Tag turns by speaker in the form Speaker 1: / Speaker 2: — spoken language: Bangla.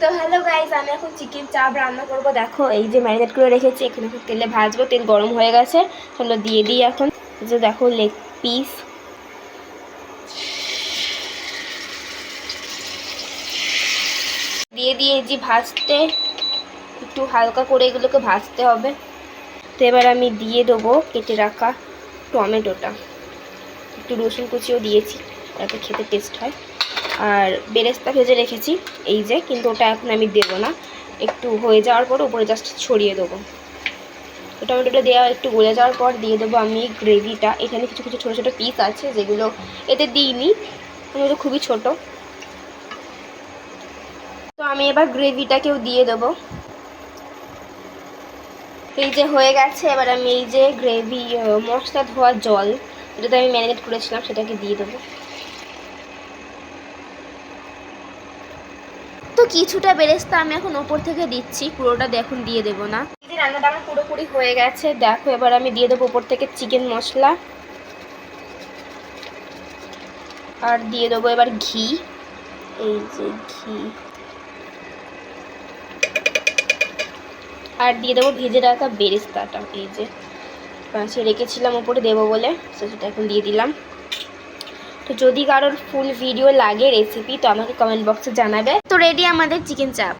Speaker 1: তো হ্যালো গাইস, আমি এখন চিকেন চাপ রান্না করব। দেখো এই যে ম্যারিনেট করে রেখেছি, এখানে তেলে ভাজবো। তেল গরম হয়ে গেছে, চলো দিয়ে দিই এখন। যে দেখো লেগ পিস দিয়ে দিয়েছি ভাজতে, একটু হালকা করে এগুলোকে ভাজতে হবে। তো এবার আমি দিয়ে দেবো কেটে রাখা টমেটোটা, একটু রসুন কুচিও দিয়েছি, যাতে খেতে টেস্ট হয়। আর বেরেস্তা ভেজে রেখেছি এই যে, কিন্তু ওটা এখন আমি দেবো না, একটু হয়ে যাওয়ার পর উপরে জাস্ট ছড়িয়ে দেবো। টমেটোটা দেওয়া একটু গলে যাওয়ার পর দিয়ে দেবো আমি গ্রেভিটা। এখানে কিছু কিছু ছোটো ছোটো পিস আছে যেগুলো এতে দিইনি, ওগুলো খুবই ছোট। তো আমি এবার গ্রেভিটাকেও দিয়ে দেবো। এই যে হয়ে গেছে, এবার আমি এই যে গ্রেভি মশলা ধোয়া জল, যেটাতে আমি ম্যারিনেট করেছিলাম, সেটাকে দিয়ে দেবো। তো কিছুটা বেরেস্তা আমি এখন ওপর থেকে দিচ্ছি, পুরোটা এখন দিয়ে দেবো না। এই যে রান্নাটা আমার পুরোপুরি হয়ে গেছে। দেখো এবার আমি দিয়ে দেবো ওপর থেকে চিকেন মশলা, আর দিয়ে দেবো এবার ঘি। এই যে ঘি, আর দিয়ে দেবো ভেজে রাখা বেরেস্তাটা, এই যে সে রেখেছিলাম ওপরে দেবো বলে, সেটা এখন দিয়ে দিলাম। তো যদি কারোর ফুল ভিডিও লাগে রেসিপি, তো আমাকে কমেন্ট বক্সে জানাবে। তো রেডি আমাদের চিকেন চাপ।